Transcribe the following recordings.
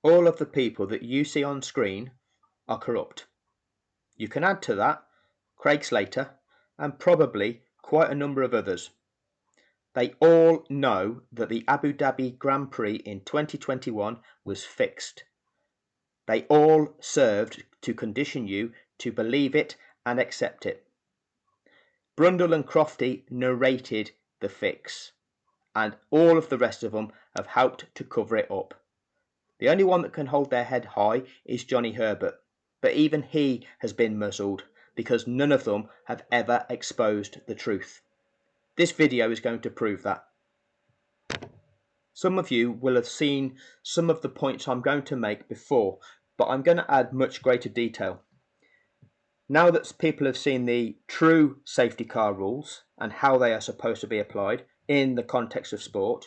all of the people that you see on screen are corrupt. You can add to that Craig Slater and probably quite a number of others. They all know that the Abu Dhabi Grand Prix in 2021 was fixed. They all served to condition you to believe it and accept it. Brundle and Crofty narrated the fix, and all of the rest of them have helped to cover it up. The only one that can hold their head high is Johnny Herbert, but even he has been muzzled because none of them have ever exposed the truth. This video is going to prove that. Some of you will have seen some of the points I'm going to make before, but I'm going to add much greater detail. Now that people have seen the true safety car rules and how they are supposed to be applied in the context of sport,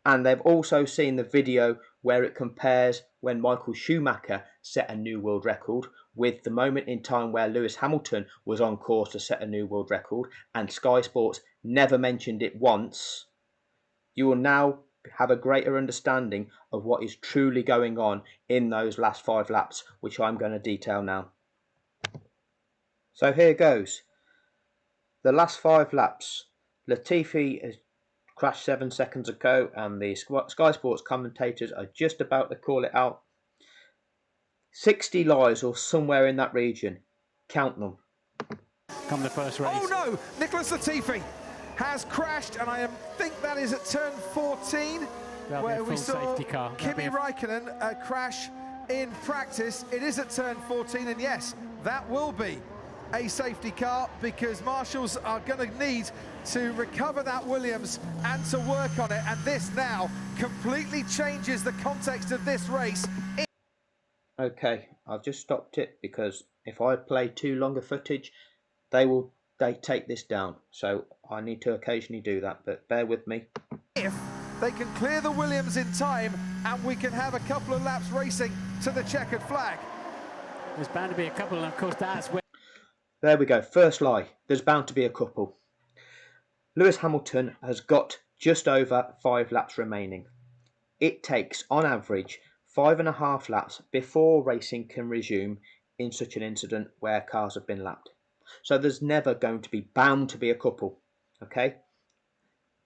and they've also seen the video where it compares when Michael Schumacher set a new world record with the moment in time where Lewis Hamilton was on course to set a new world record, and Sky Sports never mentioned it once, you will now have a greater understanding of what is truly going on in those last 5 laps, which I'm going to detail now. So here goes. The last 5 laps. Latifi has crashed 7 seconds ago, and the Sky Sports commentators are just about to call it out. 60 lives or somewhere in that region. Count them. Come the first race. Oh no! Nicholas Latifi has crashed, and I think that is at turn 14, where we saw Kimi Raikkonen crash in practice. It is at turn 14, and yes, that will be a safety car, because marshals are going to need to recover that Williams and to work on it, and this now completely changes the context of this race. Okay, I've just stopped it because if I play too long a footage, they take this down, so I need to occasionally do that, but bear with me. If they can clear the Williams in time, and we can have a couple of laps racing to the checkered flag. There's bound to be a couple, and of course that's where... There we go, first lie, there's bound to be a couple. Lewis Hamilton has got just over 5 laps remaining. It takes, on average, 5.5 laps before racing can resume in such an incident where cars have been lapped. So there's never going to be bound to be a couple, okay?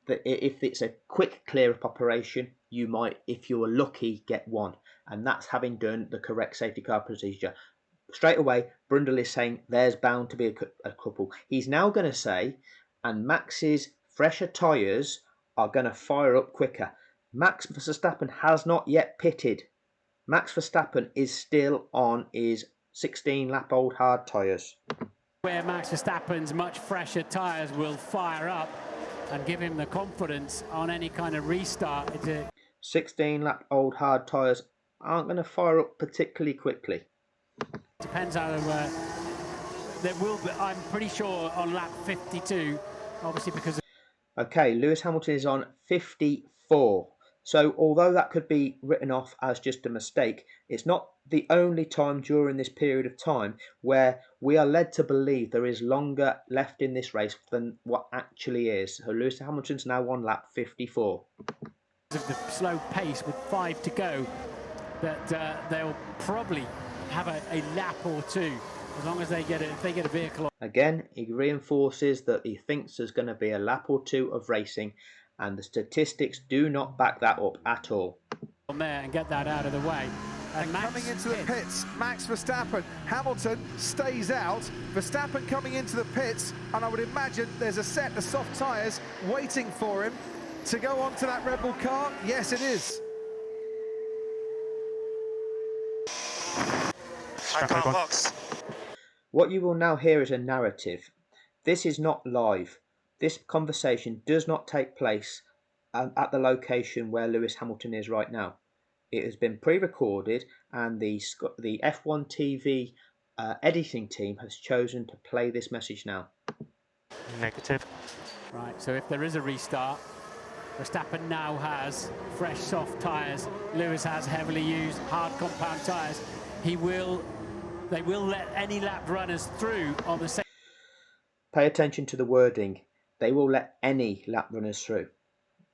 But if it's a quick clear-up operation, you might, if you're lucky, get 1. And that's having done the correct safety car procedure. Straight away, Brundle is saying there's bound to be a couple. He's now going to say, and Max's fresher tyres are going to fire up quicker. Max Verstappen has not yet pitted. Max Verstappen is still on his 16-lap-old hard tyres. Where Max Verstappen's much fresher tyres will fire up and give him the confidence on any kind of restart. 16-lap-old hard tyres aren't going to fire up particularly quickly. Depends how there will be. I'm pretty sure on lap 52, obviously because. Okay, Lewis Hamilton is on 54. So although that could be written off as just a mistake, it's not the only time during this period of time where we are led to believe there is longer left in this race than what actually is. So Lewis Hamilton's now on lap 54. Of the slow pace with 5 to go, that they'll probably have a lap or two as long as they get it. If they get a vehicle. Again, he reinforces that he thinks there's going to be a lap or two of racing, and the statistics do not back that up at all. On there and get that out of the way. And coming into the pits, Max Verstappen. Hamilton stays out. Verstappen coming into the pits, and I would imagine there's a set of soft tyres waiting for him to go onto that Red Bull car. Yes, it is. Box. What you will now hear is a narrative. This is not live. This conversation does not take place at the location where Lewis Hamilton is right now. It has been pre-recorded, and the F1 TV editing team has chosen to play this message now. Negative. Right, so if there is a restart, Verstappen now has fresh soft tyres. Lewis has heavily used hard compound tyres. They will let any lap runners through on the same. Pay attention to the wording. They will let any lap runners through.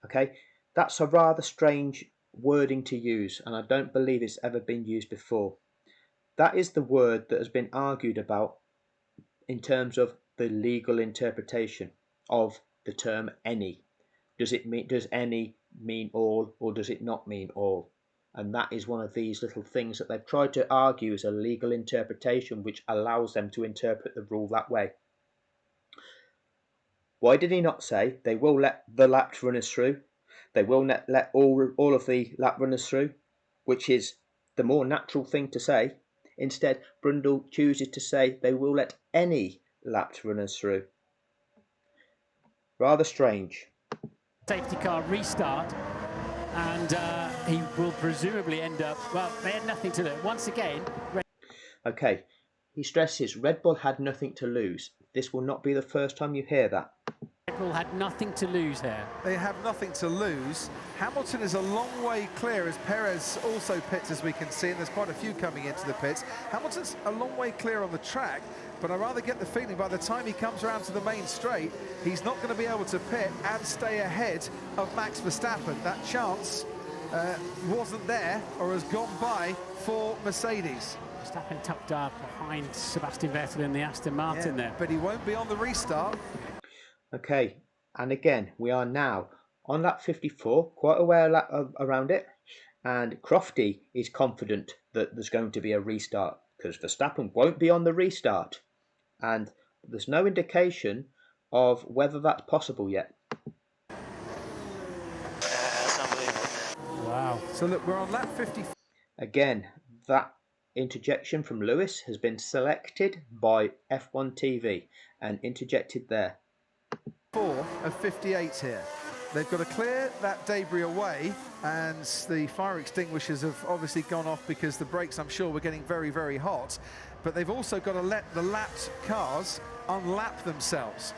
Okay, that's a rather strange wording to use, and I don't believe it's ever been used before. That is the word that has been argued about in terms of the legal interpretation of the term any. Does any mean all, or does it not mean all? And that is one of these little things that they've tried to argue as a legal interpretation which allows them to interpret the rule that way. Why did he not say they will let the lapped runners through? They will let all of the lap runners through, which is the more natural thing to say. Instead, Brundle chooses to say they will let any lapped runners through. Rather strange. Safety car restart, and he will presumably end up, well, they had nothing to lose. Once again... Okay, he stresses Red Bull had nothing to lose. This will not be the first time you hear that. Red Bull had nothing to lose here. They have nothing to lose. Hamilton is a long way clear as Perez also pits, as we can see, and there's quite a few coming into the pits. Hamilton's a long way clear on the track, but I rather get the feeling by the time he comes around to the main straight, he's not going to be able to pit and stay ahead of Max Verstappen. That chance wasn't there or has gone by for Mercedes. Verstappen tucked up behind Sebastian Vettel in the Aston Martin there. But he won't be on the restart. Okay, and again, we are now on lap 54, quite a way around it, and Crofty is confident that there's going to be a restart because Verstappen won't be on the restart, and there's no indication of whether that's possible yet. Wow. So look, we're on lap 54. Again, that interjection from Lewis has been selected by F1 TV and interjected there. 4 of 58 here. They've got to clear that debris away, and the fire extinguishers have obviously gone off because the brakes, I'm sure, were getting very, very hot. But they've also got to let the lapped cars unlap themselves.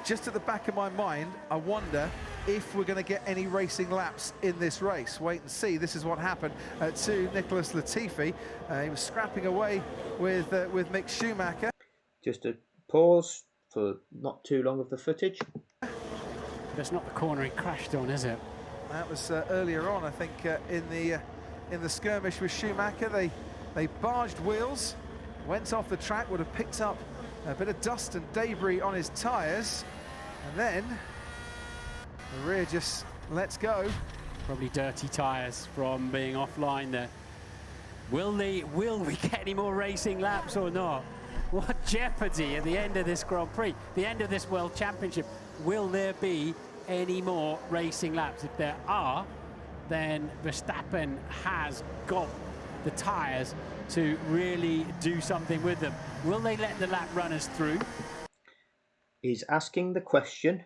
Just at the back of my mind, I wonder if we're going to get any racing laps in this race. Wait and see. This is what happened to Nicholas Latifi. He was scrapping away with Mick Schumacher. Just a pause for not too long of the footage. That's not the corner he crashed on, is it? That was earlier on, I think, in the skirmish with Schumacher. They barged wheels, went off the track, would have picked up a bit of dust and debris on his tyres, and then the rear just lets go. Probably dirty tyres from being offline there. Will we get any more racing laps or not? What jeopardy at the end of this Grand Prix, the end of this World Championship. Will there be any more racing laps? If there are, then Verstappen has got the tyres to really do something with them. Will they let the lap runners through? He's asking the question.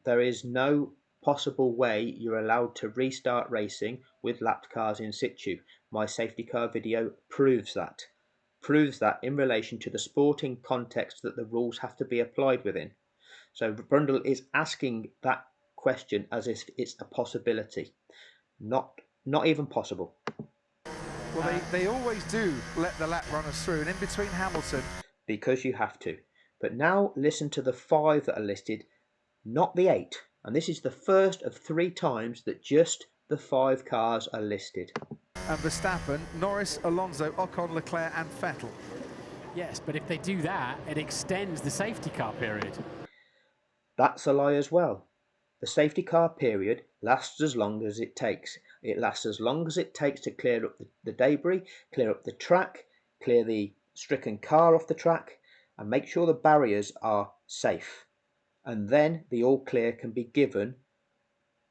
There is no possible way you're allowed to restart racing with lapped cars in situ. My safety car video proves that. Proves that in relation to the sporting context that the rules have to be applied within. So Brundle is asking that question as if it's a possibility. Not even possible. Well, they always do let the lap runners through, and in between Hamilton. Because you have to. But now listen to the 5 that are listed, not the 8. And this is the first of 3 times that just the 5 cars are listed. And Verstappen, Norris, Alonso, Ocon, Leclerc and Vettel. Yes, but if they do that, it extends the safety car period. That's a lie as well. The safety car period lasts as long as it takes. It lasts as long as it takes to clear up the debris, clear up the track, clear the stricken car off the track, and make sure the barriers are safe. And then the all clear can be given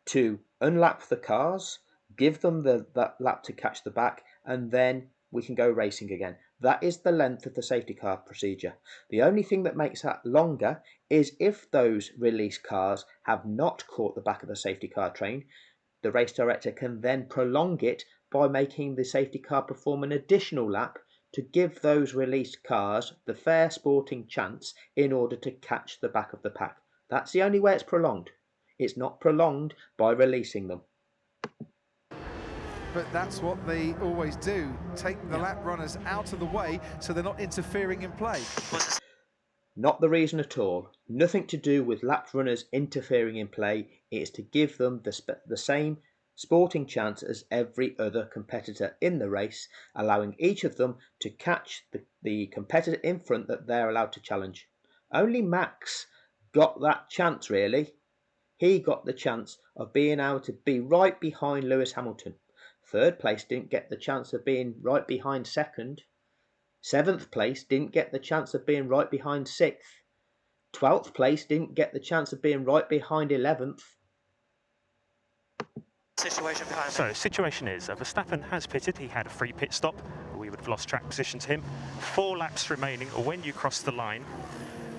to unlap the cars, give them that lap to catch the back, and then we can go racing again. That is the length of the safety car procedure. The only thing that makes that longer is if those released cars have not caught the back of the safety car train. The race director can then prolong it by making the safety car perform an additional lap to give those released cars the fair sporting chance in order to catch the back of the pack. That's the only way it's prolonged. It's not prolonged by releasing them. But that's what they always do, take the lap runners out of the way so they're not interfering in play. Not the reason at all. Nothing to do with lap runners interfering in play. It is to give them the same sporting chance as every other competitor in the race, allowing each of them to catch the competitor in front that they're allowed to challenge. Only Max got that chance, really. He got the chance of being able to be right behind Lewis Hamilton. Third place didn't get the chance of being right behind second. 7th place didn't get the chance of being right behind 6th. 12th place didn't get the chance of being right behind 11th. Situation is, Verstappen has pitted. He had a free pit stop. We would have lost track position to him. 4 laps remaining when you cross the line.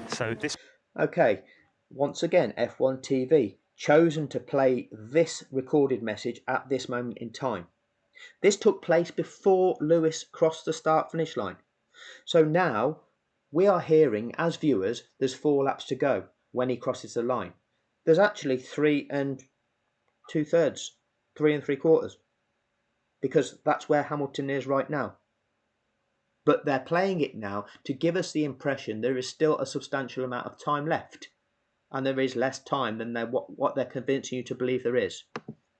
So this... Okay, once again, F1 TV chosen to play this recorded message at this moment in time. This took place before Lewis crossed the start-finish line. So now we are hearing, as viewers, there's 4 laps to go when he crosses the line. There's actually 3 2/3, 3 3/4, because that's where Hamilton is right now. But they're playing it now to give us the impression there is still a substantial amount of time left, and there is less time than what they're convincing you to believe there is.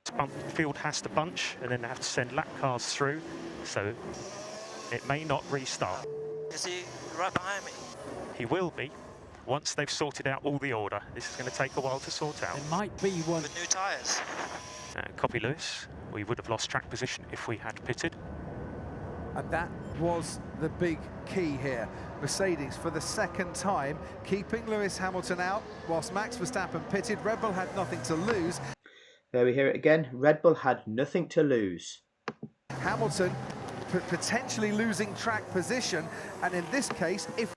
The field has to bunch, and then they have to send lap cars through, so it may not restart. Is he right behind me? He will be, once they've sorted out all the order. This is going to take a while to sort out. It might be one. With new tyres. Copy, Lewis. We would have lost track position if we had pitted. And that was the big key here. Mercedes, for the second time, keeping Lewis Hamilton out, whilst Max Verstappen pitted. Red Bull had nothing to lose. There we hear it again. Red Bull had nothing to lose. Hamilton potentially losing track position, and in this case, if...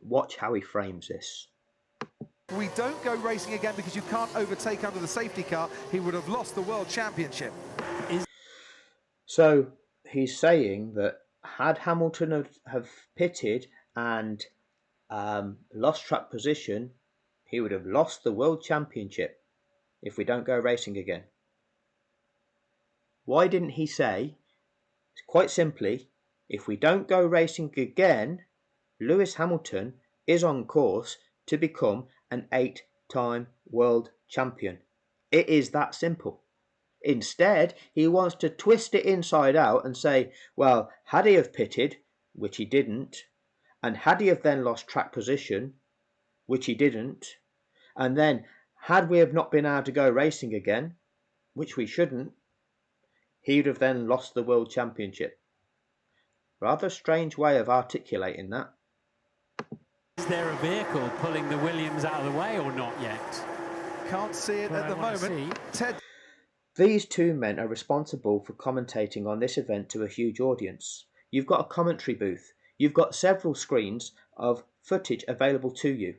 Watch how he frames this. We don't go racing again because you can't overtake under the safety car, he would have lost the World Championship. So he's saying that had Hamilton have pitted and lost track position, he would have lost the World Championship if we don't go racing again. Why didn't he say, quite simply, if we don't go racing again, Lewis Hamilton is on course to become an 8-time world champion? It is that simple. Instead, he wants to twist it inside out and say, well, had he have pitted, which he didn't, and had he have then lost track position, which he didn't, and then had we have not been able to go racing again, which we shouldn't, he would have then lost the World Championship. Rather strange way of articulating that. Is there a vehicle pulling the Williams out of the way or not yet? Can't see it at the moment. Ted. These two men are responsible for commentating on this event to a huge audience. You've got a commentary booth. You've got several screens of footage available to you.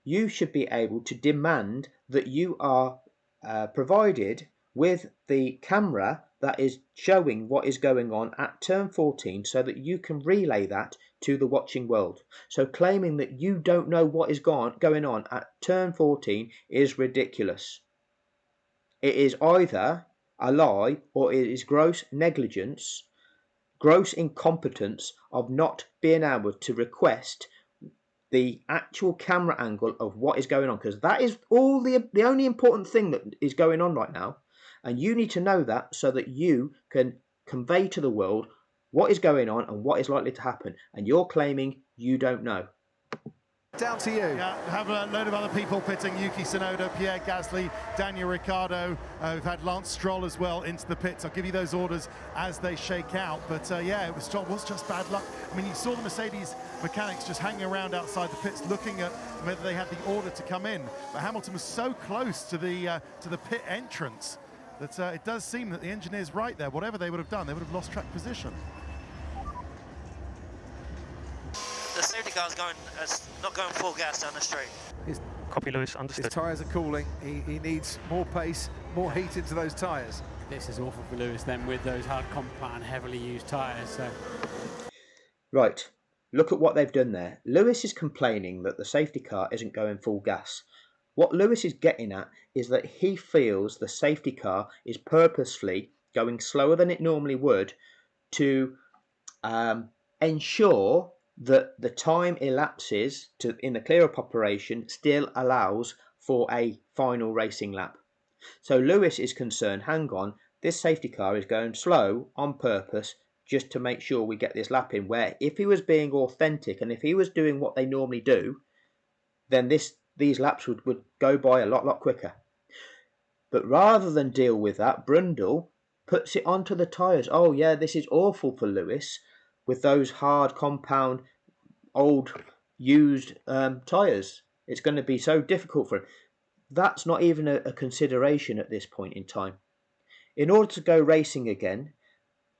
You should be able to demand that you are provided with the camera that is showing what is going on at turn 14 so that you can relay that to the watching world. So claiming that you don't know what is going on at turn 14 is ridiculous. It is either a lie or it is gross negligence, gross incompetence of not being able to request the actual camera angle of what is going on, because that is all the only important thing that is going on right now. And you need to know that so that you can convey to the world what is going on and what is likely to happen. And you're claiming you don't know. Down to you. Yeah, have a load of other people pitting. Yuki Tsunoda, Pierre Gasly, Daniel Ricciardo. We've had Lance Stroll as well into the pits. I'll give you those orders as they shake out. But yeah, it was just bad luck. I mean, you saw the Mercedes mechanics just hanging around outside the pits looking at whether they had the order to come in. But Hamilton was so close to the pit entrance that it does seem that the engineer's right there. Whatever they would have done, they would have lost track position. The safety car's not going full gas down the straight. Copy, Lewis, understood. His tyres are cooling. He needs more pace, more heat into those tyres. This is awful for Lewis then with those hard compound, heavily used tyres. So. Right, look at what they've done there. Lewis is complaining that the safety car isn't going full gas. What Lewis is getting at is that he feels the safety car is purposefully going slower than it normally would to ensure that the time elapses in the clear-up operation still allows for a final racing lap. So Lewis is concerned, hang on, this safety car is going slow on purpose just to make sure we get this lap in, where if he was being authentic and if he was doing what they normally do, then these laps would go by a lot quicker. But rather than deal with that, Brundle puts it onto the tyres. Oh yeah, this is awful for Lewis with those hard compound old used tyres. It's going to be so difficult for him. That's not even a consideration at this point in time. In order to go racing again,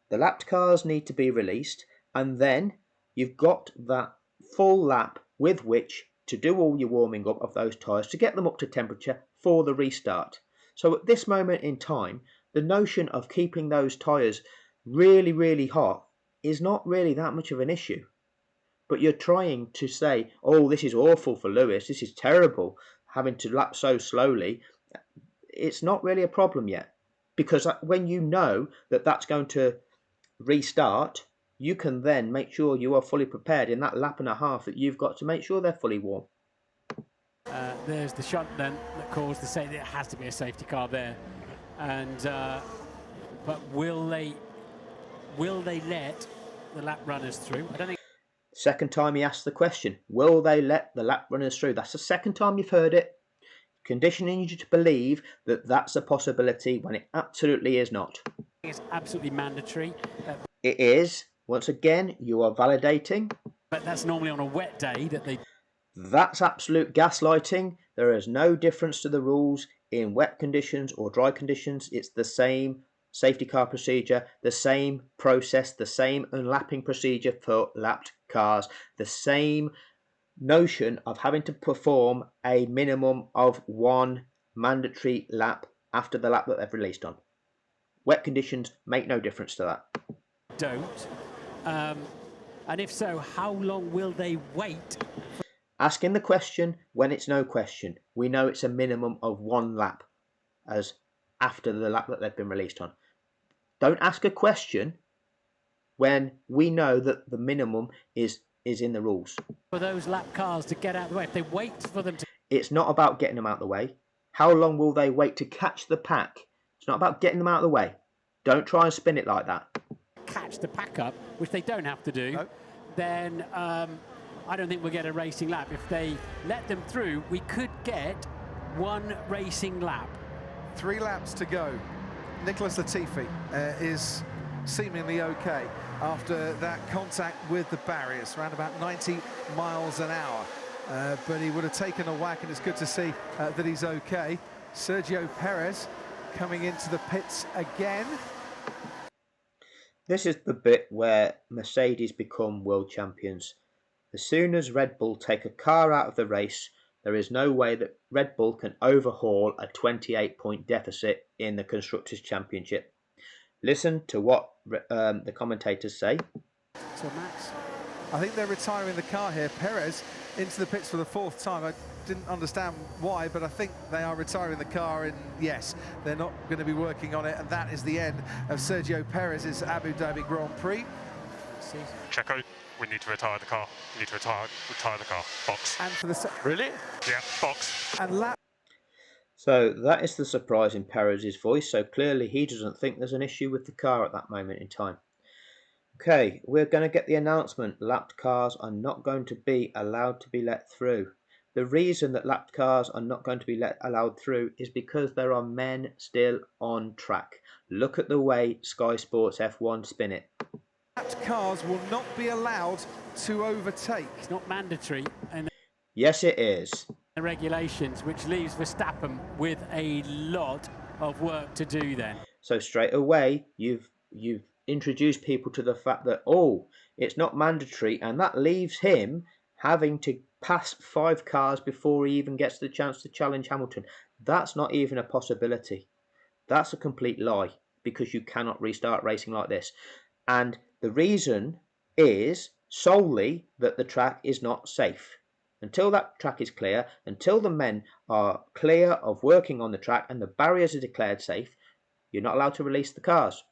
the lapped cars need to be released, and then you've got that full lap with which to do all your warming up of those tyres to get them up to temperature for the restart. So at this moment in time, the notion of keeping those tyres really hot is not really that much of an issue. But you're trying to say, oh, this is awful for Lewis, this is terrible, having to lap so slowly. It's not really a problem yet, because when you know that that's going to restart, you can then make sure you are fully prepared in that lap and a half that you've got to make sure they're fully warm. There's the shunt then that caused the safety. There has to be a safety car there, and but will they let the lap runners through? I don't think. Second time he asked the question, will they let the lap runners through? That's the second time you've heard it, conditioning you to believe that that's a possibility when it absolutely is not. It's absolutely mandatory. It is. Once again, you are validating. But that's normally on a wet day that they... That's absolute gaslighting. There is no difference to the rules in wet conditions or dry conditions. It's the same safety car procedure, the same process, the same unlapping procedure for lapped cars, the same notion of having to perform a minimum of one mandatory lap after the lap that they've released on. Wet conditions make no difference to that. Don't. And if so, how long will they wait? Asking the question when it's no question. We know it's a minimum of one lap as after the lap that they've been released on. Don't ask a question when we know that the minimum is in the rules. For those lap cars to get out of the way, if they wait for them to... It's not about getting them out of the way. How long will they wait to catch the pack? It's not about getting them out of the way. Don't try and spin it like that. Catch the pack up, which they don't have to do, no. Then I don't think we'll get a racing lap. If they let them through, we could get one racing lap. 3 laps to go. Nicholas Latifi is seemingly okay after that contact with the barriers, around about 90 miles an hour. But he would have taken a whack, and it's good to see that he's okay. Sergio Perez coming into the pits again. This is the bit where Mercedes become world champions. As soon as Red Bull take a car out of the race, there is no way that Red Bull can overhaul a 28-point deficit in the Constructors' Championship. Listen to what the commentators say. So Max, I think they're retiring the car here. Perez into the pits for the 4th time. I didn't understand why, but I think they are retiring the car, and yes, they're not going to be working on it, and that is the end of Sergio Perez's Abu Dhabi Grand Prix. Checo, we need to retire the car. We need to retire the car. Box. And for the really? Yeah, box. And lap. So that is the surprise in Perez's voice. So clearly he doesn't think there's an issue with the car at that moment in time. Okay, we're going to get the announcement. Lapped cars are not going to be allowed to be let through. The reason that lapped cars are not going to be allowed through is because there are men still on track. Look at the way SkySports F1 spin it. Lapped cars will not be allowed to overtake. It's not mandatory. And yes, it is. The regulations, which leaves Verstappen with a lot of work to do then. So straight away, you've introduced people to the fact that, oh, it's not mandatory, and that leaves him having to pass 5 cars before he even gets the chance to challenge Hamilton. That's not even a possibility. That's a complete lie, because you cannot restart racing like this. And the reason is solely that the track is not safe. Until that track is clear, until the men are clear of working on the track and the barriers are declared safe, you're not allowed to release the cars.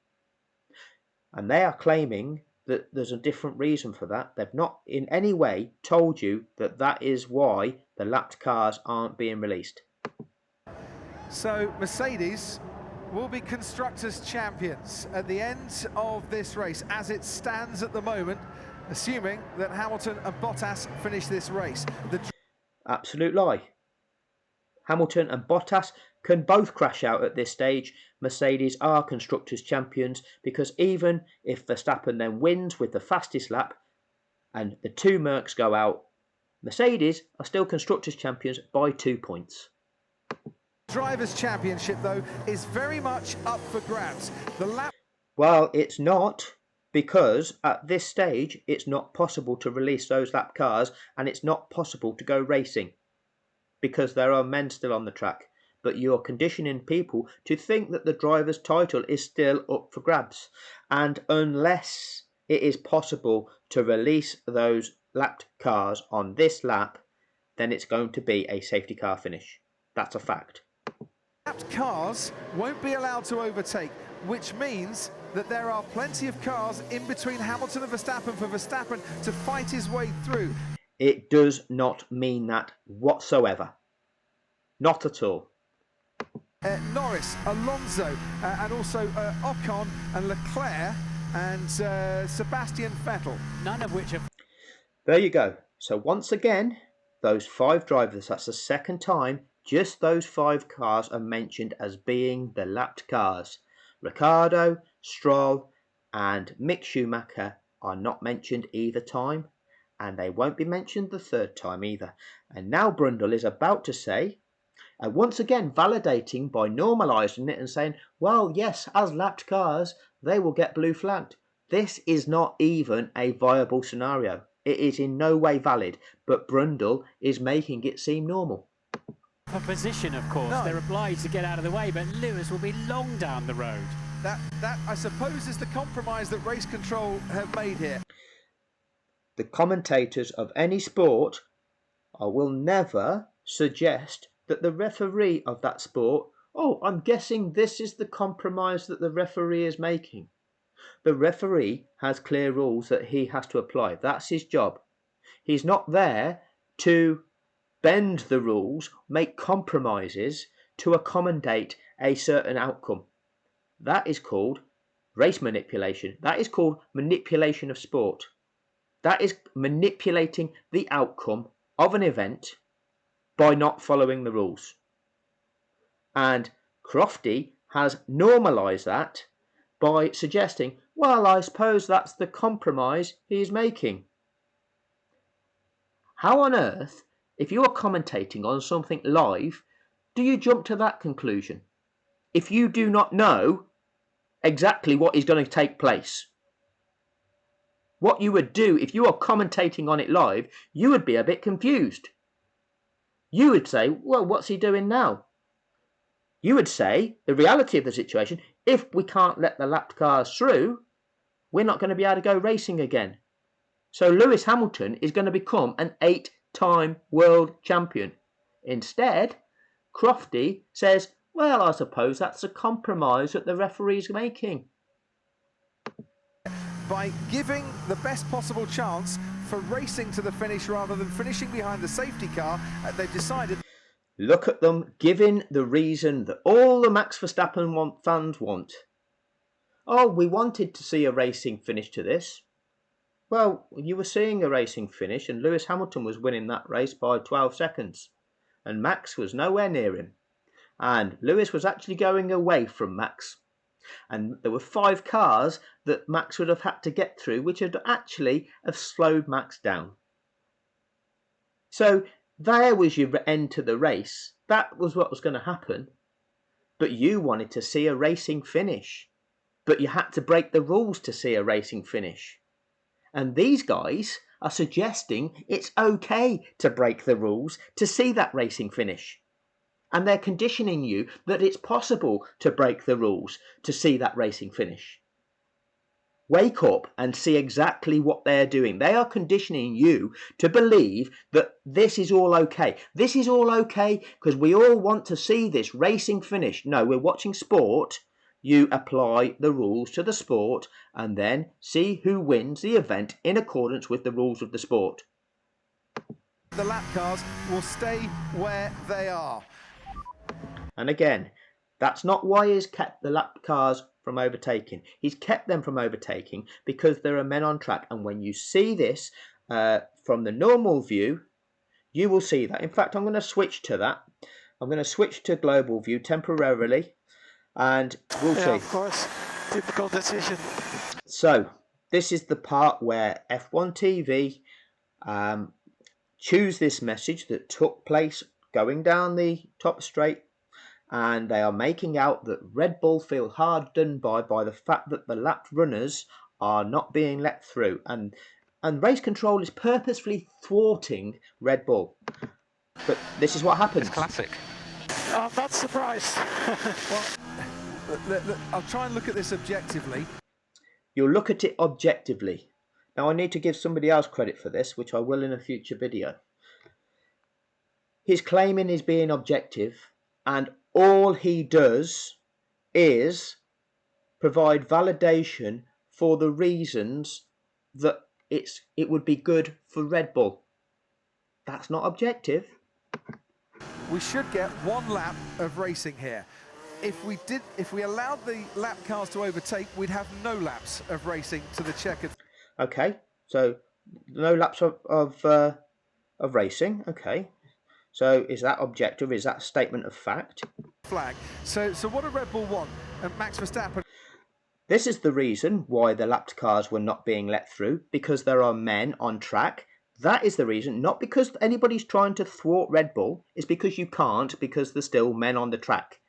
And they are claiming that there's a different reason for that. They've not in any way told you that that is why the lapped cars aren't being released. So Mercedes will be Constructors' champions at the end of this race, as it stands at the moment, assuming that Hamilton and Bottas finish this race. Absolute lie. Hamilton and Bottas can both crash out at this stage. Mercedes are Constructors' champions, because even if Verstappen then wins with the fastest lap and the two Mercs go out, Mercedes are still Constructors' champions by 2 points. Drivers' Championship, though, is very much up for grabs. Well, it's not, because at this stage it's not possible to release those lap cars, and it's not possible to go racing because there are men still on the track. But you're conditioning people to think that the driver's title is still up for grabs, and unless it is possible to release those lapped cars on this lap, then it's going to be a safety car finish. That's a fact. Lapped cars won't be allowed to overtake, which means that there are plenty of cars in between Hamilton and Verstappen for Verstappen to fight his way through. It does not mean that whatsoever. Not at all. Norris, Alonso, and also Ocon and Leclerc and Sebastian Vettel. None of which have... There you go. So once again, those 5 drivers, that's the second time just those 5 cars are mentioned as being the lapped cars. Ricciardo, Stroll and Mick Schumacher are not mentioned either time, and they won't be mentioned the third time either. And now Brundle is about to say, and once again validating by normalising it and saying, well, yes, as lapped cars, they will get blue flagged. This is not even a viable scenario. It is in no way valid, but Brundle is making it seem normal. For position, of course, they're obliged to get out of the way, but Lewis will be long down the road. That I suppose is the compromise that race control have made here. The commentators of any sport will never suggest that the referee of that sport, oh, I'm guessing this is the compromise that the referee is making. The referee has clear rules that he has to apply. That's his job. He's not there to bend the rules, make compromises to accommodate a certain outcome. That is called race manipulation. That is called manipulation of sport. That is manipulating the outcome of an event by not following the rules. And Crofty has normalised that by suggesting, well, I suppose that's the compromise he's making. How on earth, if you are commentating on something live, do you jump to that conclusion if you do not know exactly what is going to take place? What you would do if you are commentating on it live, you would be a bit confused. You would say, well, what's he doing now? You would say, the reality of the situation, if we can't let the lapped cars through, we're not going to be able to go racing again. So Lewis Hamilton is going to become an 8-time world champion. Instead, Crofty says, well, I suppose that's a compromise that the referee's making. By giving the best possible chance for racing to the finish rather than finishing behind the safety car, they've decided... Look at them giving the reason that all the Max Verstappen fans want. Oh, we wanted to see a racing finish to this. Well, you were seeing a racing finish, and Lewis Hamilton was winning that race by 12 seconds. And Max was nowhere near him. And Lewis was actually going away from Max. And there were 5 cars that Max would have had to get through, which would actually have slowed Max down. So there was your end to the race. That was what was going to happen. But you wanted to see a racing finish. But you had to break the rules to see a racing finish. And these guys are suggesting it's okay to break the rules to see that racing finish. And they're conditioning you that it's possible to break the rules to see that racing finish. Wake up and see exactly what they're doing. They are conditioning you to believe that this is all okay. This is all okay because we all want to see this racing finish. No, we're watching sport. You apply the rules to the sport and then see who wins the event in accordance with the rules of the sport. The lap cars will stay where they are. And again, that's not why he's kept the lap cars from overtaking. He's kept them from overtaking because there are men on track. And when you see this from the normal view, you will see that. In fact, I'm going to switch to that. I'm going to switch to global view temporarily, and we'll see. Of course, typical decision. So this is the part where F1 TV choose this message that took place going down the top straight, and they are making out that Red Bull feel hard done by the fact that the lapped runners are not being let through, and race control is purposefully thwarting Red Bull. But this is what happens. It's classic. I'm not surprised. Well, I'll try and look at this objectively. You'll look at it objectively. Now I need to give somebody else credit for this, which I will in a future video. He's claiming he's being objective, and all he does is provide validation for the reasons that it would be good for Red Bull. That's not objective. We should get one lap of racing here. If we allowed the lap cars to overtake, we'd have no laps of racing to the checkered. Okay, so no laps of racing. Okay, so is that objective? Is that a statement of fact? Flag. So what do Red Bull want? And Max Verstappen. This is the reason why the lapped cars were not being let through, because there are men on track. That is the reason, not because anybody's trying to thwart Red Bull. It's because you can't, because there's still men on the track.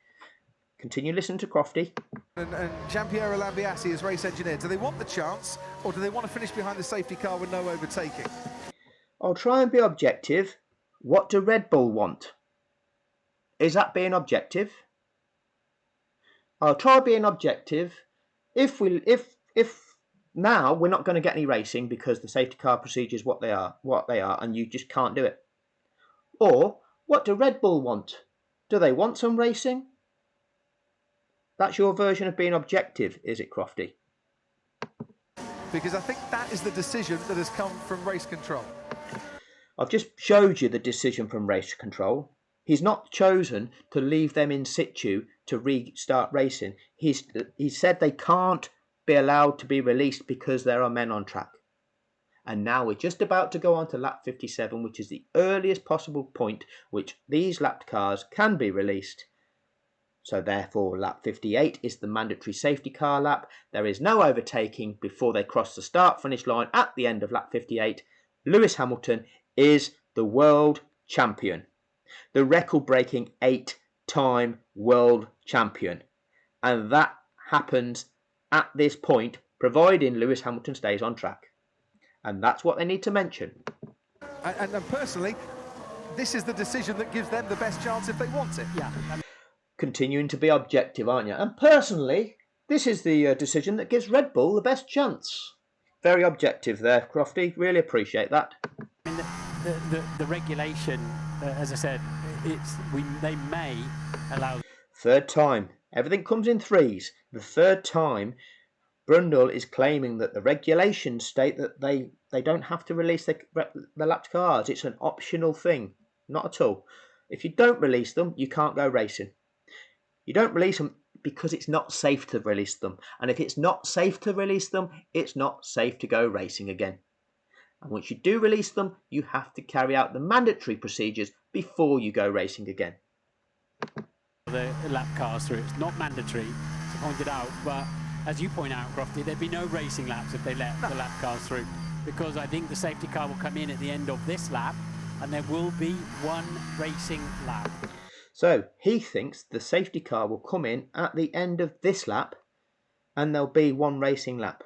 Continue listening to Crofty. And Giampiero Lambiase as race engineer, do they want the chance, or do they want to finish behind the safety car with no overtaking? I'll try and be objective. What do Red Bull want? Is that being objective? I'll try being objective. If now we're not going to get any racing because the safety car procedures what they are, and you just can't do it. Or what do Red Bull want? Do they want some racing? That's your version of being objective, is it, Crofty? Because I think that is the decision that has come from race control. I've just showed you the decision from race control. He's not chosen to leave them in situ to restart racing. He said they can't be allowed to be released because there are men on track. And now we're just about to go on to lap 57, which is the earliest possible point which these lapped cars can be released. So therefore lap 58 is the mandatory safety car lap. There is no overtaking before they cross the start finish line at the end of lap 58. Lewis Hamilton is the world champion, the record-breaking 8-time world champion, and that happens at this point providing Lewis Hamilton stays on track, and that's what they need to mention. And personally, this is the decision that gives them the best chance if they want it. Yeah. Continuing to be objective, aren't you? And personally, this is the decision that gives Red Bull the best chance. Very objective there, Crofty. Really appreciate that. I mean, the regulation, as I said, they may allow. Third time. Everything comes in threes. The third time, Brundle is claiming that the regulations state that they don't have to release the lapped cars. It's an optional thing. Not at all. If you don't release them, you can't go racing. You don't release them because it's not safe to release them. And if it's not safe to release them, it's not safe to go racing again. And once you do release them, you have to carry out the mandatory procedures before you go racing again. The lap cars through. It's not mandatory, as pointed out, but as you point out, Crofty, there'd be no racing laps if they let the lap cars through, because I think the safety car will come in at the end of this lap, and there will be one racing lap. So he thinks the safety car will come in at the end of this lap, and there'll be one racing lap.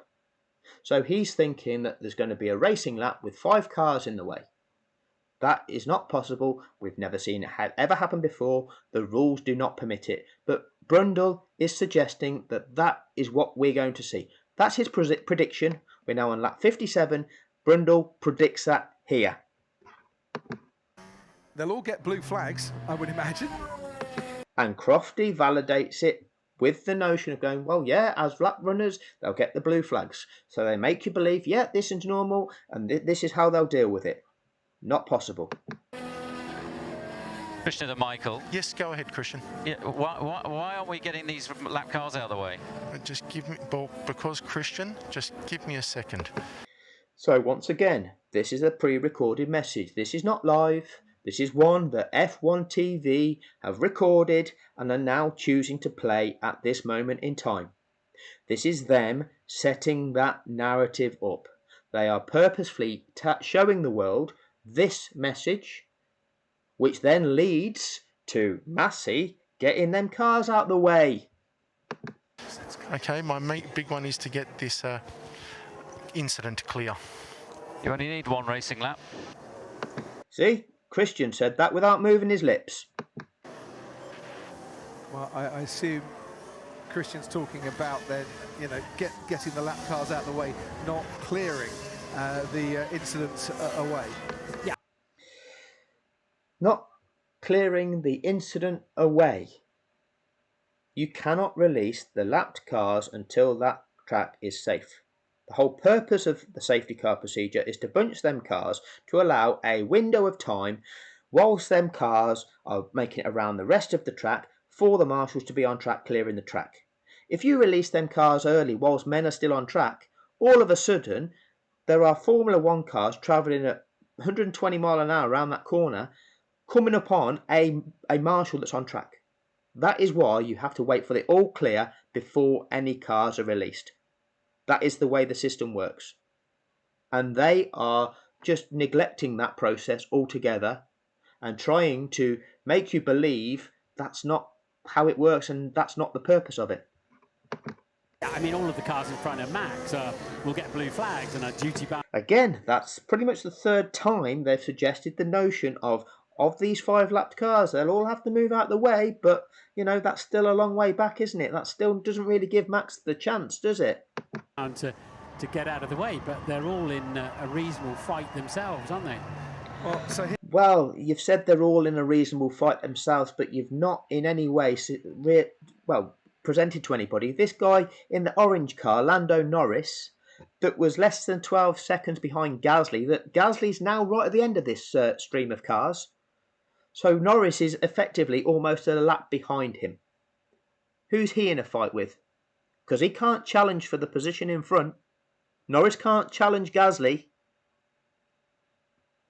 So he's thinking that there's going to be a racing lap with 5 cars in the way. That is not possible. We've never seen it ever happen before. The rules do not permit it. But Brundle is suggesting that that is what we're going to see. That's his prediction. We're now on lap 57. Brundle predicts that here. They'll all get blue flags, I would imagine. And Crofty validates it with the notion of going, well, yeah, as lap runners, they'll get the blue flags. So they make you believe, yeah, this is normal, and this is how they'll deal with it. Not possible. Christian and Michael. Yes, go ahead, Christian. Yeah, why aren't we getting these lap cars out of the way? Just give me, well, because Christian, just give me a second. So once again, this is a pre-recorded message. This is not live. This is one that F1 TV have recorded and are now choosing to play at this moment in time. This is them setting that narrative up. They are purposefully showing the world this message, which then leads to Massey getting them cars out the way. Okay, my big one is to get this incident clear. You only need one racing lap. See, Christian said that without moving his lips. Well, I assume Christian's talking about then, you know, getting the lap cars out of the way, not clearing the incidents away. Yeah. Not clearing the incident away. You cannot release the lapped cars until that track is safe. The whole purpose of the safety car procedure is to bunch them cars to allow a window of time whilst them cars are making it around the rest of the track for the marshals to be on track clearing the track. If you release them cars early whilst men are still on track, all of a sudden there are Formula 1 cars travelling at 120 mile an hour around that corner coming upon a marshal that's on track. That is why you have to wait for the all clear before any cars are released. That is the way the system works. And they are just neglecting that process altogether and trying to make you believe that's not how it works and that's not the purpose of it. I mean, all of the cars in front of Max will get blue flags and are duty bound. Again, that's pretty much the third time they've suggested the notion of these 5 lapped cars, they'll all have to move out the way, but, you know, that's still a long way back, isn't it? That still doesn't really give Max the chance, does it? To get out of the way, but they're all in a reasonable fight themselves, aren't they? Well, you've said they're all in a reasonable fight themselves, but you've not in any way presented to anybody. This guy in the orange car, Lando Norris, that was less than 12 seconds behind Gasly, that Gasly's now right at the end of this stream of cars. So Norris is effectively almost a lap behind him. Who's he in a fight with? Because he can't challenge for the position in front. Norris can't challenge Gasly.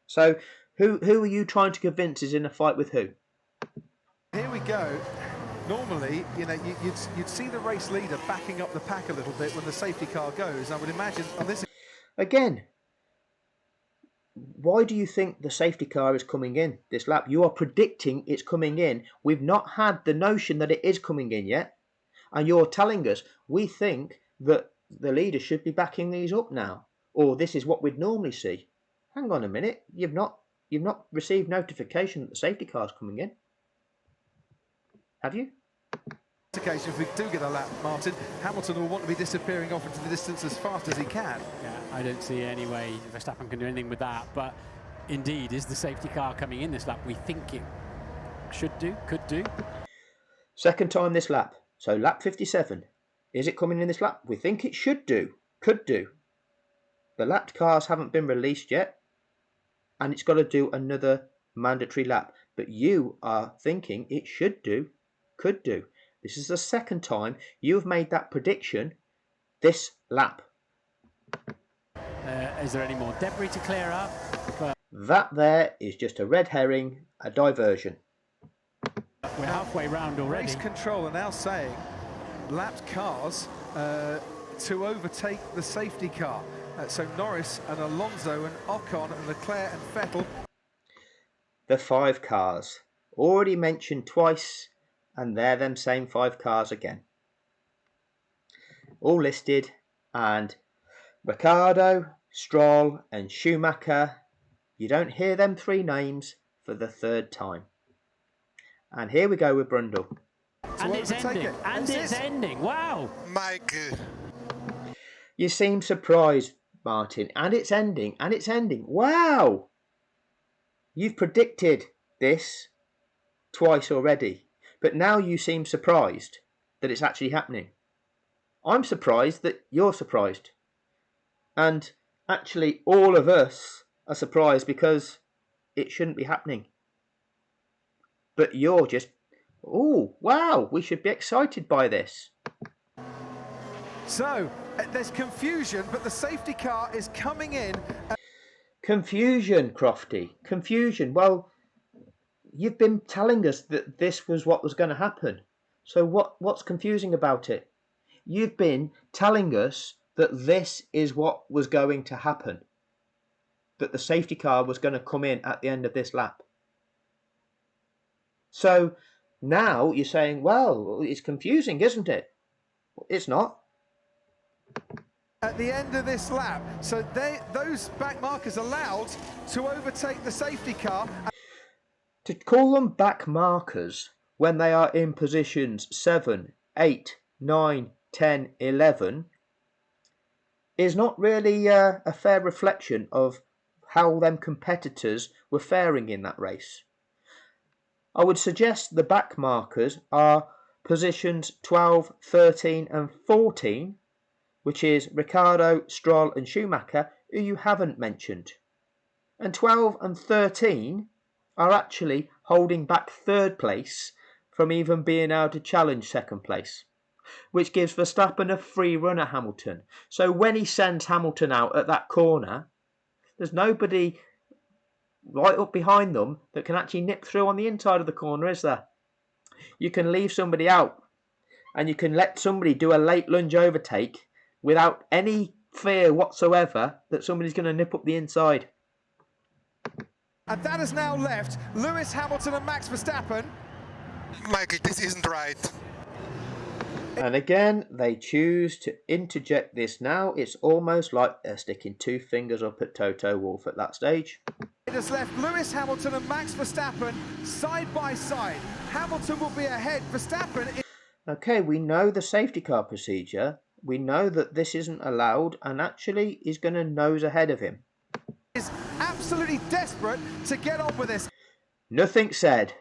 So who are you trying to convince is in a fight with who? Here we go. Normally, you know, you'd see the race leader backing up the pack a little bit when the safety car goes. I would imagine on this. Again, why do you think the safety car is coming in this lap? You are predicting it's coming in. We've not had the notion that it is coming in yet. And you're telling us we think that the leader should be backing these up now. Or this is what we'd normally see. Hang on a minute. You've not received notification that the safety car is coming in. Have you? Occasion, if we do get a lap, Martin, Hamilton will want to be disappearing off into the distance as fast as he can. Yeah, I don't see any way Verstappen can do anything with that. But indeed, is the safety car coming in this lap? We think it should do, could do. Second time this lap. So lap 57. Is it coming in this lap? We think it should do, could do. The lapped cars haven't been released yet. And it's got to do another mandatory lap. But you are thinking it should do, could do. This is the second time you have made that prediction this lap. Is there any more debris to clear up? That there is just a red herring, a diversion. We're halfway round already. Race control are now saying lapped cars to overtake the safety car. So Norris and Alonso and Ocon and Leclerc and Vettel. The 5 cars, already mentioned twice, and they're them same 5 cars again. All listed, and Ricciardo, Stroll and Schumacher, you don't hear them 3 names for the 3rd time. And here we go with Brundle. And it's ending, and it's ending, wow! Mike. You seem surprised, Martin, and it's ending, wow! You've predicted this twice already, but now you seem surprised that it's actually happening. I'm surprised that you're surprised. And actually all of us are surprised because it shouldn't be happening. but you're just, oh, wow, we should be excited by this. So, there's confusion, but the safety car is coming in. Confusion, Crofty, confusion. Well, you've been telling us that this was what was going to happen. So what's confusing about it? You've been telling us that this is what was going to happen. That the safety car was going to come in at the end of this lap. So now you're saying, well, it's confusing, isn't it? It's not. At the end of this lap, so those back markers allowed to overtake the safety car. To call them back markers when they are in positions 7, 8, 9, 10, 11 is not really a fair reflection of how them competitors were faring in that race. I would suggest the back markers are positions 12, 13 and 14, which is Ricciardo, Stroll and Schumacher, who you haven't mentioned. And 12 and 13 are actually holding back third place from even being able to challenge second place, which gives Verstappen a free run at Hamilton. So when he sends Hamilton out at that corner, there's nobody right up behind them that can actually nip through on the inside of the corner, is there? You can leave somebody out and you can let somebody do a late lunge overtake without any fear whatsoever that somebody's going to nip up the inside. And that has now left Lewis Hamilton and Max Verstappen. Michael, this isn't right. And again, they choose to interject this now. It's almost like they're sticking two fingers up at Toto Wolff at that stage. It has left Lewis Hamilton and Max Verstappen side by side. Hamilton will be ahead. Verstappen... Okay, we know the safety car procedure. We know that this isn't allowed, and actually he's going to nose ahead of him. Is absolutely desperate to get on with this. Nothing said.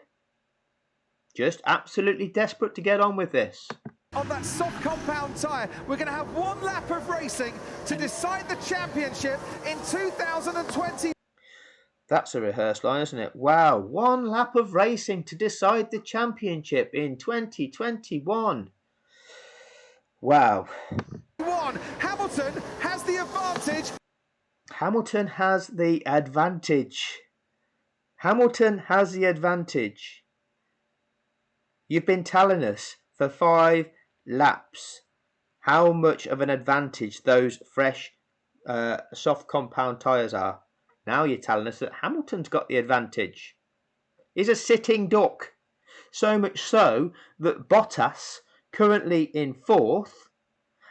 Just absolutely desperate to get on with this. On that soft compound tyre, we're going to have one lap of racing to decide the championship in 2020. That's a rehearsed line, isn't it? Wow, one lap of racing to decide the championship in 2021. Wow. Hamilton has the advantage. Hamilton has the advantage. Hamilton has the advantage. You've been telling us for 5 laps how much of an advantage those fresh soft compound tyres are. Now you're telling us that Hamilton's got the advantage. He's a sitting duck. So much so that Bottas, currently in 4th,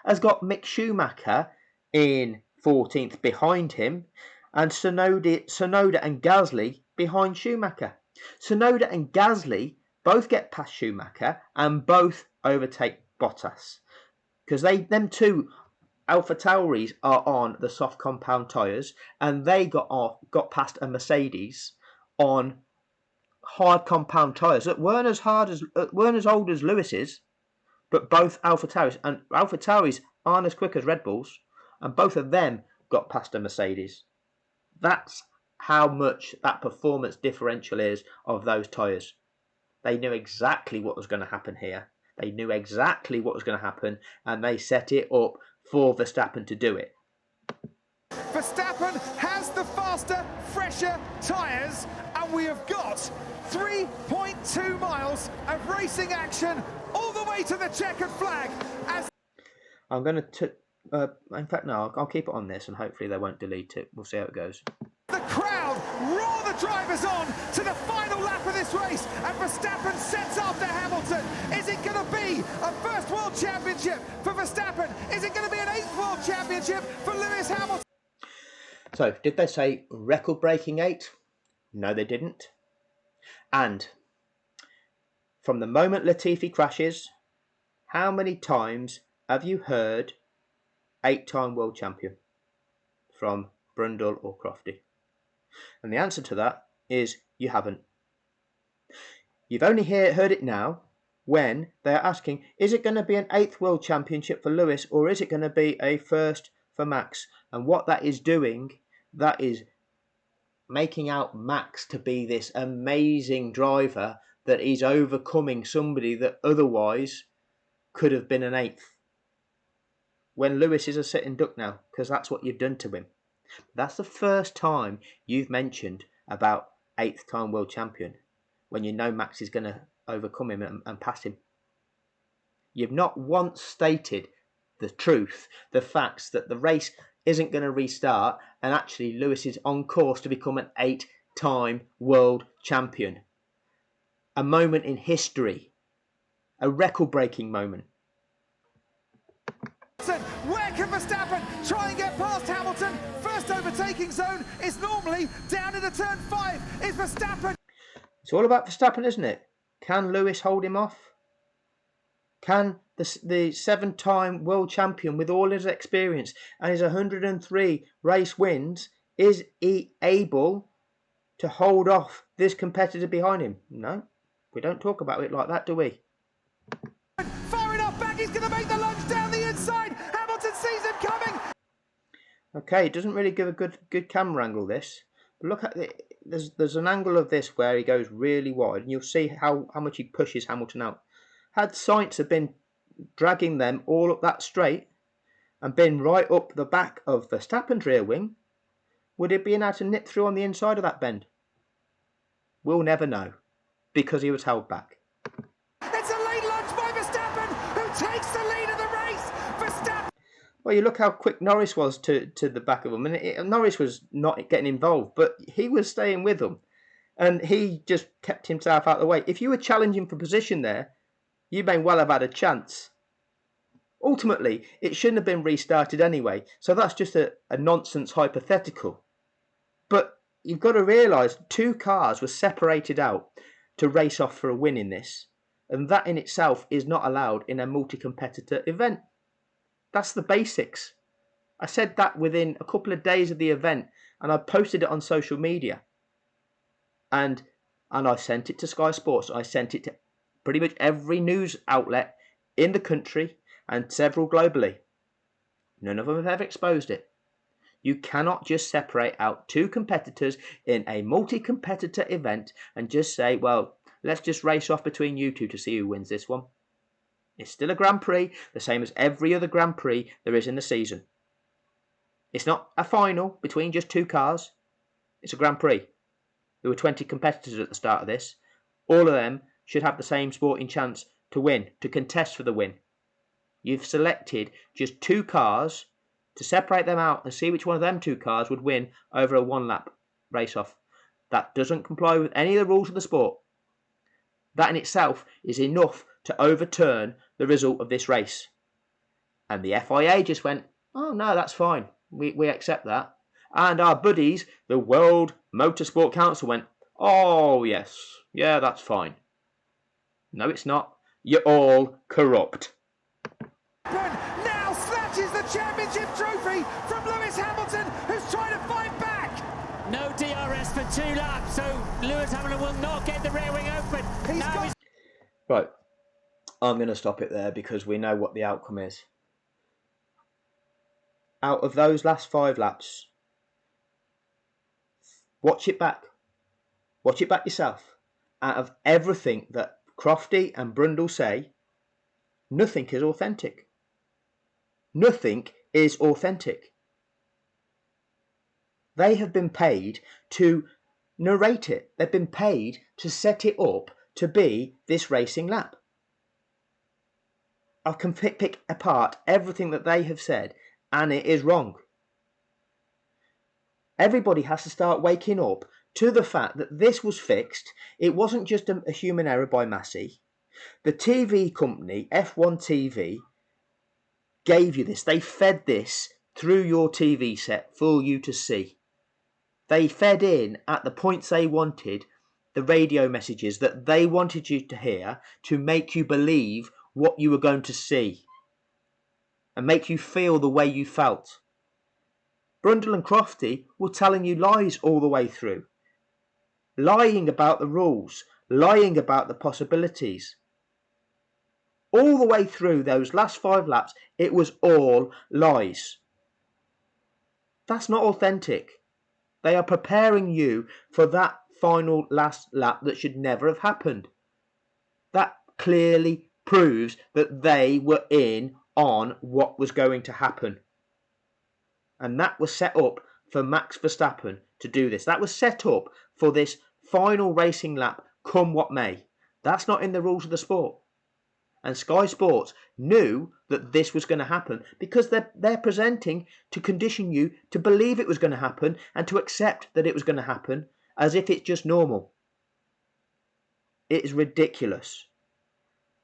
has got Mick Schumacher in 14th behind him, and Tsunoda and Gasly behind Schumacher. Tsunoda and Gasly both get past Schumacher and both overtake Bottas, because them two AlphaTauris are on the soft compound tyres, and they got past a Mercedes on hard compound tyres that weren't as old as Lewis's, but both AlphaTauris, and AlphaTauris aren't as quick as Red Bulls, and both of them got past a Mercedes. That's how much that performance differential is of those tyres. They knew exactly what was going to happen here. They knew exactly what was going to happen, and they set it up for Verstappen to do it. Verstappen has the faster, fresher tyres, and we have got 3.2 miles of racing action all the way to the checkered flag. I'm going to... in fact, no, I'll keep it on this, and hopefully they won't delete it. We'll see how it goes. The crowd roar the drivers on to the final lap of this race, and Verstappen sets after Hamilton. Is it going to be a first World Championship for Verstappen? Is it going to be an 8th World Championship for Lewis Hamilton? So, did they say record-breaking 8? No, they didn't. And from the moment Latifi crashes, how many times have you heard 8-time world champion from Brundle or Crofty? And the answer to that is you haven't. You've only heard it now when they're asking, is it going to be an 8th world championship for Lewis, or is it going to be a first for Max? And what that is doing, that is making out Max to be this amazing driver that he's overcoming somebody that otherwise could have been an 8th. When Lewis is a sitting duck now, because that's what you've done to him. That's the first time you've mentioned about 8th time world champion, when you know Max is going to overcome him and pass him. You've not once stated the truth, the facts that the race isn't going to restart, and actually Lewis is on course to become an 8-time world champion. A moment in history, a record-breaking moment. Where can Verstappen try and get past Hamilton? First overtaking zone is normally down into turn 5. Is Verstappen? It's all about Verstappen, isn't it? Can Lewis hold him off? Can the 7-time world champion, with all his experience and his 103 race wins, is he able to hold off this competitor behind him? No, we don't talk about it like that, do we? Far enough back, he's going to make the lunge down the inside. Hamilton sees him coming. Okay, it doesn't really give a good camera angle, this. But look at it. There's an angle of this where he goes really wide, and you'll see how much he pushes Hamilton out. Had Sainz have been dragging them all up that straight and been right up the back of Verstappen's rear wing, would it be able to nip through on the inside of that bend? We'll never know, because he was held back. It's a late lunge by Verstappen, who takes the lead of the race. Verstappen. Well, you look how quick Norris was to the back of him. And Norris was not getting involved, but he was staying with them. And he just kept himself out of the way. If you were challenging for position there, you may well have had a chance. Ultimately, it shouldn't have been restarted anyway. So that's just a nonsense hypothetical. But you've got to realise 2 cars were separated out to race off for a win in this. And that in itself is not allowed in a multi-competitor event. That's the basics. I said that within a couple of days of the event, and I posted it on social media. And I sent it to Sky Sports. I sent it to pretty much every news outlet in the country and several globally. None of them have ever exposed it. You cannot just separate out 2 competitors in a multi-competitor event and just say, well, let's just race off between you 2 to see who wins this one. It's still a Grand Prix, the same as every other Grand Prix there is in the season. It's not a final between just 2 cars. It's a Grand Prix. There were 20 competitors at the start of this. All of them should have the same sporting chance to win, to contest for the win. You've selected just 2 cars to separate them out and see which one of them 2 cars would win over a 1-lap race-off. That doesn't comply with any of the rules of the sport. That in itself is enough to overturn the result of this race. And the FIA just went, oh no, that's fine. We accept that. And our buddies, the World Motorsport Council, went, oh yes, yeah, that's fine. No, it's not. You're all corrupt. Now snatches the championship trophy from Lewis Hamilton, who's trying to fight back. No DRS for 2 laps, so Lewis Hamilton will not get the rear wing open. Right, I'm going to stop it there because we know what the outcome is. Out of those last 5 laps, watch it back. Watch it back yourself. Out of everything that Crofty and Brundle say, nothing is authentic. Nothing is authentic. They have been paid to narrate it. They've been paid to set it up to be this racing lap. I can pick apart everything that they have said, and it is wrong. Everybody has to start waking up to the fact that this was fixed. It wasn't just a human error by Massey. The TV company, F1 TV, gave you this. They fed this through your TV set for you to see. They fed in at the points they wanted the radio messages that they wanted you to hear to make you believe what you were going to see and make you feel the way you felt. Brundle and Crofty were telling you lies all the way through. Lying about the rules, lying about the possibilities. All the way through those last 5 laps, it was all lies. That's not authentic. They are preparing you for that final last lap that should never have happened. That clearly proves that they were in on what was going to happen. And that was set up for Max Verstappen to do this. That was set up for this final racing lap, come what may. That's not in the rules of the sport. And Sky Sports knew that this was going to happen because they're presenting to condition you to believe it was going to happen and to accept that it was going to happen as if it's just normal. It is ridiculous.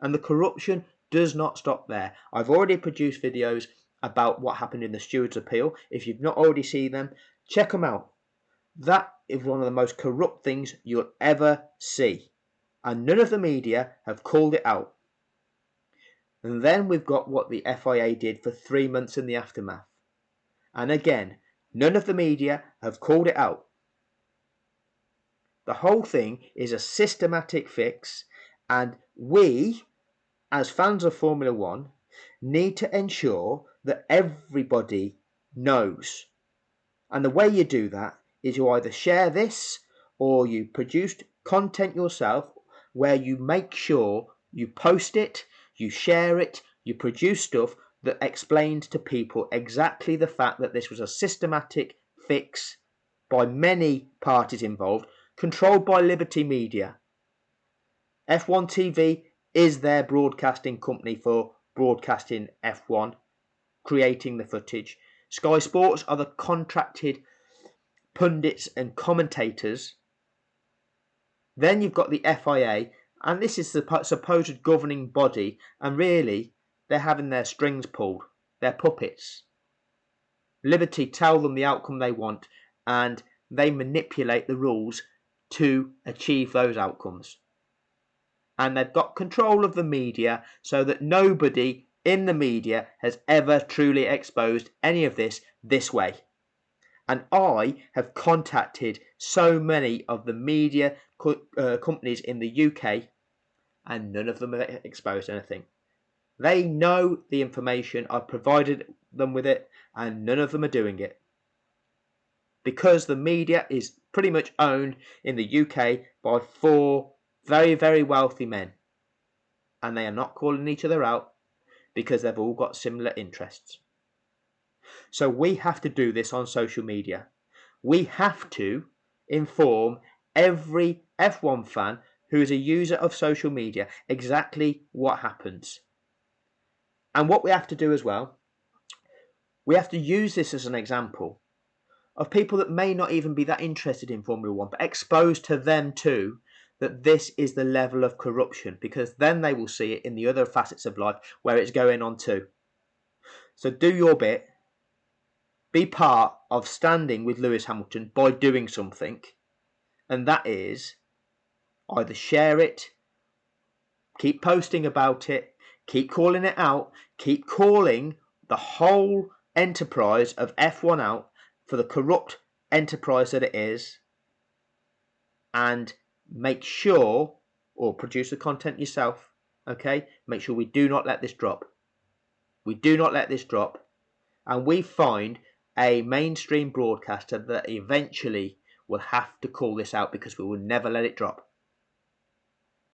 And the corruption does not stop there. I've already produced videos about what happened in the Stewards' Appeal. If you've not already seen them, check them out. That is one of the most corrupt things you'll ever see. And none of the media have called it out. And then we've got what the FIA did for 3 months in the aftermath. And again, none of the media have called it out. The whole thing is a systematic fix, and we, as fans of Formula One, need to ensure that everybody knows. And the way you do that is you either share this or you produce content yourself where you make sure you post it, you share it, you produce stuff that explains to people exactly the fact that this was a systematic fix by many parties involved, controlled by Liberty Media. F1 TV is their broadcasting company for broadcasting F1, creating the footage. Sky Sports are the contracted pundits and commentators. Then you've got the FIA, and this is the supposed governing body, and really they're having their strings pulled. They're puppets. Liberty tell them the outcome they want, and they manipulate the rules to achieve those outcomes. And they've got control of the media so that nobody in the media has ever truly exposed any of this way. And I have contacted so many of the media companies in the UK, and none of them have exposed anything. They know the information. I've provided them with it, and none of them are doing it. Because the media is pretty much owned in the UK by 4 very, very wealthy men. And they are not calling each other out because they've all got similar interests. So we have to do this on social media. We have to inform every F1 fan who is a user of social media exactly what happens. And what we have to do as well, we have to use this as an example of people that may not even be that interested in Formula One, but exposed to them too, that this is the level of corruption, because then they will see it in the other facets of life where it's going on too. So do your bit. Be part of standing with Lewis Hamilton by doing something, and that is either share it, keep posting about it, keep calling it out, keep calling the whole enterprise of F1 out for the corrupt enterprise that it is, and make sure, or produce the content yourself, okay? Make sure we do not let this drop. We do not let this drop, and we find a mainstream broadcaster that eventually will have to call this out, because we will never let it drop.